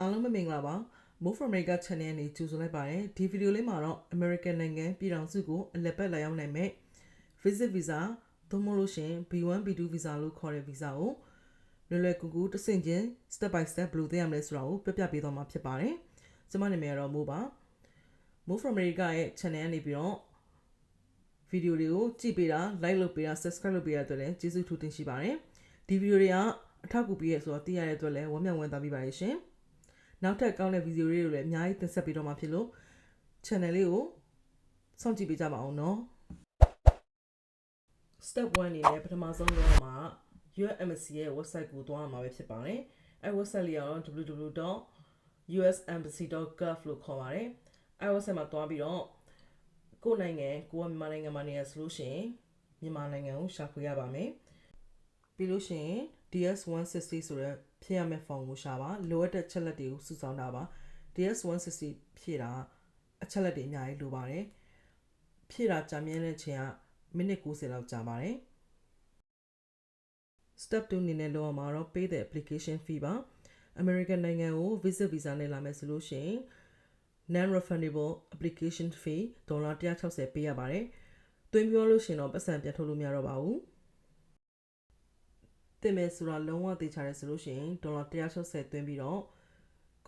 အားလုံးပဲမင်္ဂလာပါ Move from America Channel နဲ့ကြိုဆိုလိုက်ပါတယ်ဒီဗီဒီယိုလေးမှာတော့ American နိုင်ငံပြည်ထောင်စုကိုအလည်ပတ်လာရောက်နိုင်မဲ့ Visit Visa သို့မဟုတ်လို့ရှင် B1 B2 Visa လို့ခေါ်တဲ့ Visa ကိုလွယ်ကူကူတစ်ဆင့်ချင်း Step by Step ဘယ်လိုသိရမလဲဆိုတာကိုပြပြပေးသွားမှာဖြစ်ပါတယ်ကျွန်မနာမည်ကတော့ Mo ပါ Move from America ရဲ့ channel ကနေပြီးတော့ဗီဒီယိုတွေကိုကြည့်ပေးတာ like လုပ်ပေးတာ subscribe လုပ်ပေးရတဲ့အတွက်လည်းကျေးဇူးထူးတင်ရှိပါတယ်ဒီဗီဒီယိုတွေကအထောက်အကူပေးရဆိုတော့သိရတဲ့အတွက်လည်းဝမ်းမြောက်ဝမ်းသာမိပါတယ်ရှင်နောက်ထပ်ကောင်းတဲ့ဗီဒီယိုတွေကိုလည်းအများကြီးတင်ဆက်ပေးတော့မှာဖြစ်လို့ channel လေးကိုစောင့်ကြည့်ပေးကြပါအောင်နော် Step 1အနေနဲ့ပထမဆုံးတော့မှာ USMC ရဲ့ website ကိုသွားရမှာပဲဖြစ်ပါတယ်အဲ website လေးကတော့ www.usembassy.gov လို့ခေါ်ပါတယ်အဲ website မှာသွားပြီးတော့ကိုယ့်နိုင်ငံကိုကမြန်မာနိုင်ငံမှာနေရဆိုလို့ရှိရင်မြန်မာနိုင်ငံကိုရှာဖွေရပါမယ်ပြီးလို့ရှိရင် DS160 ဆိုတဲ့ဖြည့်ရမယ့် form ကိုရှာပါလိုအပ်တဲ့ချက်လက်တွေကိုစုဆောင်းတာပါ DS160 ဖြည့်တာအချက်လက်တွေအများကြီးလိုပါတယ်ဖြည့်တာကြာမြင့်တဲ့ချိန်ကမိနစ်90လောက်ကြာပါတယ် Step 2အနေနဲ့လောက်မှာတော့ pay the application fee ပါ American နိုင်ငံကို visit visa နဲ့လာမယ်ဆိုလို့ရှိရင် non-refundable application fee $160 ပေးရပါတယ်တွင်းပြောလို့ရှိရင်တော့ပတ်စံပြန်ထုတ်လို့မရတော့ပါဘူးတင်မယ်ဆိုတာလုံးဝသိချတယ်ဆိုလို့ရှိရင်$160သွင်းပြီးတော့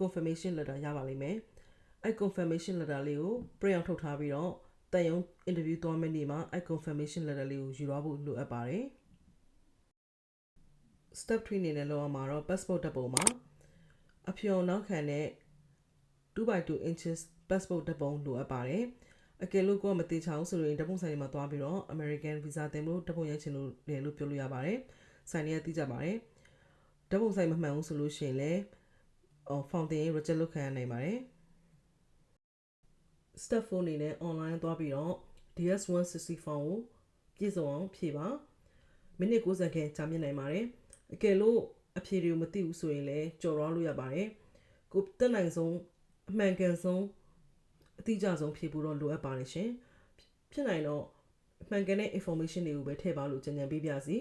confirmation letter ရပါလိမ့်မယ်အဲ confirmation letter လေးကို print out ထုတ်ထားပြီးတော့တန်ရုံ interview သွားမယ့်နေ့မှာအဲ confirmation letter လေးကိုယူသွားဖို့လိုအပ်ပါတယ် step 3အနေနဲ့လောက်အောင်မှာတော့ passport ဓာတ်ပုံမှာအဖြော်နောက်ခံတဲ့ 2x2 inches passport ဓာတ်ပုံလိုအပ်ပါတယ်အကယ်လို့ကိုမသိချအောင်ဆိုရင်ဓာတ်ပုံဆိုင်တွေမှာသွားပြီးတော့ American visa တင်လို့ဓာတ်ပုံရိုက်ချင်လို့လည်းလို့ပြောလို့ရပါတယ်ဆိုင်တွေကသိကြပါတယ်ဓာတ်ပုံဆိုင်မမှန်ဘူးဆိုလို့ရှိရင်လည်းfountain reject လုပ်ခံရနိုင်ပါတယ် step 4အနေနဲ့ online သွားပြီးတော့ DS160 form ကိုပြည့်စုံအောင်ဖြည့်ပါမိနစ်90ခန့်ကြာမြင့်နိုင်ပါတယ်အကယ်လို့အဖြေတွေကိုမသိဘူးဆိုရင်လည်းကြော်သွားလို့ရပါတယ်ကိုတက်နိုင်ဆုံးအမှန်ကန်ဆုံးအတိအကျဆုံးဖြည့်ဖို့တော့လိုအပ်ပါတယ်ရှင်ဖြစ်နိုင်တော့အမှန်ကန်တဲ့ information တွေကိုပဲထည့်ပါလို့ကြံပေးပြစီ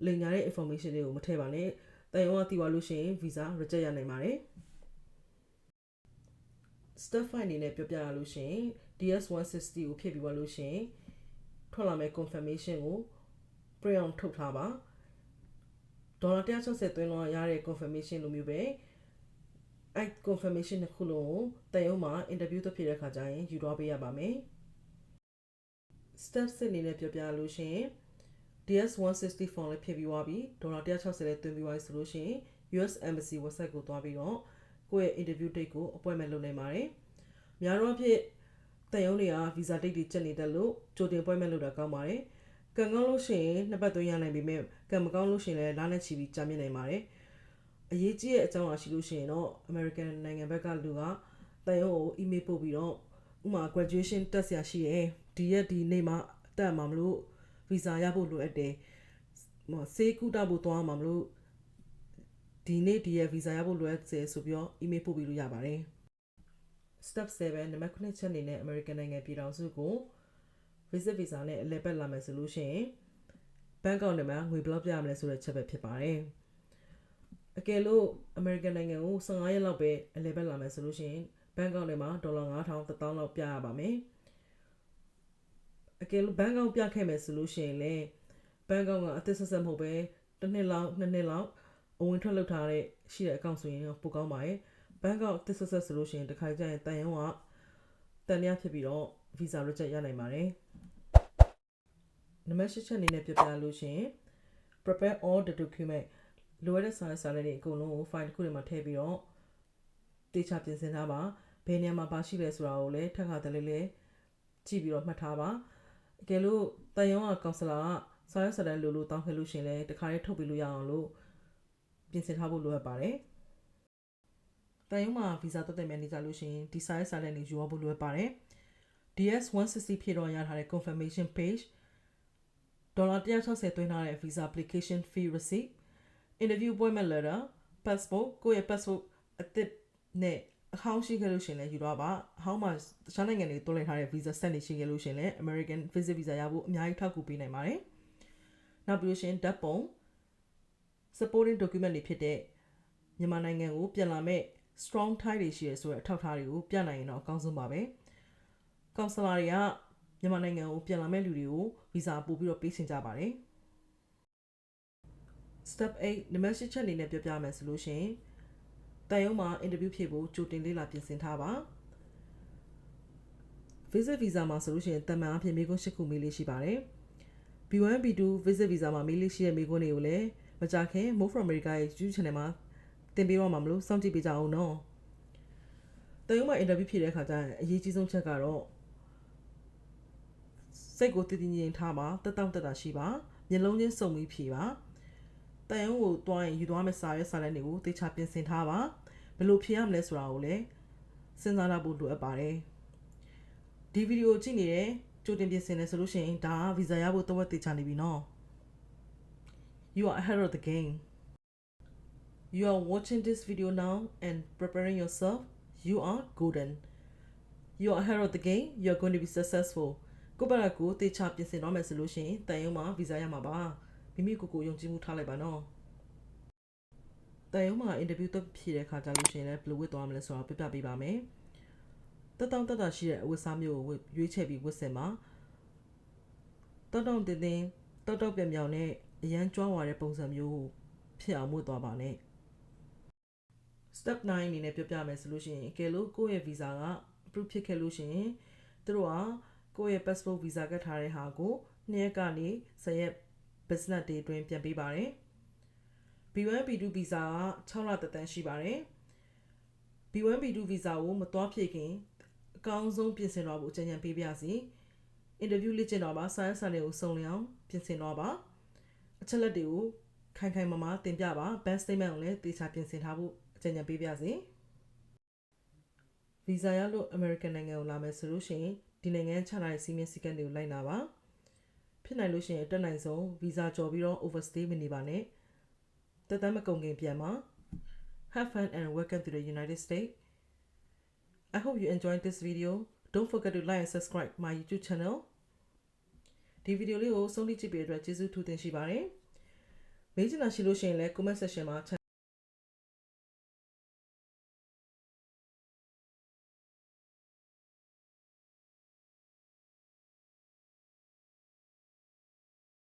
လိမ်ညာတဲ့ information တွေကိုမထည့်ပါနဲ့တန်ရုံးကသိသွားလို့ရှိရင် visa reject ရနိုင်ပါတယ် step 5အနေနဲ့ပြောပြရလို့ရှိရင် DS160 ကိုဖြည့်ပြီးသွားလို့ရှိရင်ထွက်လာမယ့် confirmation ကို print out ထုတ်ထားပါ$160သွင်းလို့ရတဲ့ confirmation လိုမျိုးပဲအဲ confirmation တစ်ခုလုံးကိုတန်ရုံးမှာ interview သွားဖြစ်တဲ့ခါကျရင်ယူသွားပေးရပါမယ် step 6အနေနဲ့ပြောပြလို့ရှိရင် DS160 form လေးဖြည့်ပြီးသွားပြီ$160လေးသွင်းပြီးသွားပြီဆိုလို့ရှိရင် US Embassy website ကိုသွားပြီးတော့ကိုယ့်ရဲ့ interview date ကို appointment လုပ်နိုင်ပါတယ်များတော့အဖြစ်တန်ရုံးတွေက visa date တွေချက်နေတယ်လို့ကြိုတင် appointment လုပ်တာကောင်းပါတယ်ကံကောင်းလို့ရှိရင်နှစ်ပတ်သွင်းရနိုင်ပေမဲ့ကံမကောင်းလို့ရှိရင်လည်းလနဲ့ချီပြီးကြာမြင့်နိုင်ပါတယ်အရေးကြီးတဲ့အကြောင်းအရာရှိလို့ရှိရင်တော့ American နိုင်ငံဘက်ကလူကတန်ရုံးကို email ပို့ပြီးတော့ဥမာ graduation တက်ဆရာရှိတယ်ဒီရက်ဒီနေ့မှတက်မှာမလို့ visa ရဖို့လိုအပ်တယ်ဆေးကုသဖို့သွားမှာမလို့ဒီနေ့ဒီရက် visa ရဖို့လိုအပ်တယ်ဆိုပြီးတော့ email ပို့ပြီးလို့ရပါတယ် step 7နံပါတ်9ချက်အနေနဲ့ American နိုင်ငံပြည်ထောင်စုကို visit visa နဲ့အလည်ပတ်လာမယ်ဆိုလို့ရှိရင်ဘဏ်ကောင်ထဲမှာငွေဘယ်လောက်ပြရမလဲဆိုတဲ့ချက်ပဲဖြစ်ပါတယ်အကယ်လို့ American နိုင်ငံကို15ရက်လောက်ပဲအလည်ပတ်လာမယ်ဆိုလို့ရှိရင်ဘဏ်ကောင်ထဲမှာ$9,000 $1,000 လောက်ပြရပါမယ်အကယ်လို့ဘဏ်ကောင်ပြခဲ့မယ်ဆိုလို့ရှိရင်လည်းဘဏ်ကောင်ကအသစ်ဆက်မဟုတ်ပဲတစ်နှစ်လောက်နှစ်နှစ်လောက်အဝင်ထွက်လုပ်ထားတဲ့ရှိတဲ့အကောင့်ဆိုရင်ပိုကောင်းပါတယ်ဘဏ်ကောင်တစ်ဆက်ဆိုလို့ရှိရင်တစ်ခါကျရင်တန်ရုံးကတန်ရဖြစ်ပြီးတော့ visa reject ရနိုင်ပါတယ်နံပါတ်8ချက်အနေနဲ့ပြပြလို့ရှိရင် prepare all the document လိုအပ်တဲ့စာရွက်တွေအကုန်လုံးကို file တစ်ခုထဲမှာထည့်ပြီးတော့တေချာပြင်ဆင်ထားပါဘယ်နေရာမှာပါရှိလဲဆိုတာကိုလည်းထပ်ခါတလဲလဲကြည့်ပြီးတော့မှတ်ထားပါအကယ်လို့တန်ရုံးကကောင်ဆလာကစာရွက်စာတမ်းလိုတောင်းခဲ့လို့ရှိရင်လည်းတခါလေးထုတ်ပြီးလို့ရအောင်လို့ပြင်ဆင်ထားဖို့လိုအပ်ပါတယ်တန်ရုံးမှာ visa တက်တဲ့မြန်နေကြလို့ရှိရင်ဒီစာရွက်စာတမ်းတွေယူရဖို့လိုအပ်ပါတယ် DS160 ဖြည့်တော့ရထားတဲ့ confirmation page $160သွင်းထားတဲ့ visa application fee receipt interview appointment letter passport ကိုယ့်ရဲ့ passport အသစ်နဲ့အဟောင်းရှိခဲ့လို့ရှင်လည်းယူတော့ပါအဟောင်းမှာတခြားနိုင်ငံတွေတွဲလိုက်ထားတဲ့ visa set နေရှိခဲ့လို့ရှင်လည်း American visit visa ရဖို့အများကြီးထောက်ကူပေးနိုင်ပါတယ်နောက်ပြီးလို့ရှင်ဓာတ်ပုံ supporting document တွေဖြစ်တဲ့မြန်မာနိုင်ငံကိုပြန်လာမဲ့ strong tie တွေရှိရဆိုတဲ့အထောက်အထားတွေကိုပြနိုင်ရင်တော့အကောင်းဆုံးပါပဲ။ counselor တွေကမြန်မာနိုင်ငံကိုပြန်လာမဲ့လူတွေကို visa ပို့ပြီးတော့ပေးချင်ကြပါတယ်။ Step 8 နံပါတ်8ချက်အနေနဲ့ပြောပြမယ်ဆိုလို့ရှိရင်တန်ရုံးမှာ interview ဖြေဖို့ကြိုတင်လေ့လာပြင်ဆင်ထားပါ။ visit visa မှာဆိုလို့ရှိရင်တမန်အဖြစ်မေးခွန်း၈ခုမေးလေးရှိပါတယ်။ B1 B2 visit visa မှာမေးလေးရှိတဲ့မေးခွန်းတွေကိုလည်းမကြခင် Move from America ရဲ့ YouTube channel မှာတင်ပေးတော့မှာမလို့စောင့်ကြည့်ပေးကြအောင်နော်။တန်ရုံးမှာ interview ဖြေတဲ့အခါကျရင်အရေးကြီးဆုံးချက်ကတော့စိတ်ကိုတည်တည်ငြိမ်ထားပါတက်တောင့်တက်တာရှိပါမျက်လုံးချင်းစုံပြီးဖြေပါတန်ရုံးကိုတွားရင်ယူသွားမယ့်စာရွက်စာတမ်းတွေကိုတေချာပြင်ဆင်ထားပါဘယ်လိုဖြေရမလဲဆိုတာကိုလည်းစဉ်းစားထားဖို့လိုအပ်ပါတယ်ဒီဗီဒီယိုကြည့်နေတယ်ကြိုတင်ပြင်ဆင်နေဆိုလို့ရှိရင်ဒါဗီဇာရဖို့တဝက်တေချာနေပြီနော် You are ahead of the game You are watching this video now and preparing yourself You are golden You are ahead of the game You are going to be successfulကိုပါရကိုတေချာပြင်ဆင်တော့မယ်ဆိုလို့ရှိရင်တန်ရုံးမှာဗီဇာရမှာပါမိမိကိုယ်ကိုယုံကြည်မှုထားလိုက်ပါနော်တန်ရုံးမှာအင်တာဗျူးတက်ဖြေတဲ့ခါကြလို့ရှိရင်လည်းဘယ်လိုဝတ်သွားမလဲဆိုတာပြပြပေးပါမယ်တက်တောင့်တက်တာရှိတဲ့အဝတ်စားမျိုးကိုရွေးချယ်ပြီးဝတ်ဆင်ပါတောက်တောင့်တင်းတင်းတောက်တောက်ပြောင်ပြောင်နဲ့အရန်ကြွားဝါတဲ့ပုံစံမျိုးဖြစ်အောင်ဝတ်သွားပါနဲ့ Step 9အနေနဲ့ပြောပြမယ်ဆိုလို့ရှိရင်ကဲလို့ကိုယ့်ရဲ့ဗီဇာက approve ဖြစ်ခဲ့လို့ရှိရင်သူတို့ကကိုယ့်ရဲ့ passport visa ကတ်ထားတဲ့ဟာကို2ရက်ကနေ10ရက် business day အတွင်းပြန်ပေးပါတယ် B1 B2 visa က6လသက်တမ်းရှိပါတယ် B1 B2 visa ကိုမသွားဖြည့်ခင်အကောင်းဆုံးပြင်ဆင်တော့ဖို့အကြံဉာဏ်ပေးပါစီ interview လေ့ကျင့်တော့ပါစာရွက်စာတမ်းကိုစုံလင်အောင်ပြင်ဆင်တော့ပါအချက်လက်တွေကိုခိုင်ခိုင်မာမာတင်ပြပါ bank statement ကိုလည်းတေချာပြင်ဆင်ထားဖို့အကြံဉာဏ်ပေးပါစီ visa ရလို့ American နိုင်ငံကိုလာမယ်ဆိုလို့ရှိရင်ဒီနိုင်ငံချထားတဲ့စီမင်းစည်းကမ်းတွေကိုလိုက်နာပါဖြစ်နိုင်လို့ရှိရင်တက်နိုင်ဆုံး visa ကြော်ပြီးတော့ overstay မနေပါနဲ့တက်တမ်းမကုန်ခင်ပြန်ပါ Have fun and welcome to the United States I hope you enjoyed this video don't forget to like and subscribe my YouTube channel ဒီဗီဒီယိုလေးကိုဆုံးဖြတ်ကြည့်ပေးတဲ့အတွက်ကျေးဇူးထူးတင်ရှိပါတယ်မေးချင်တာရှိလို့ရှိရင်လည်း comment section မှာ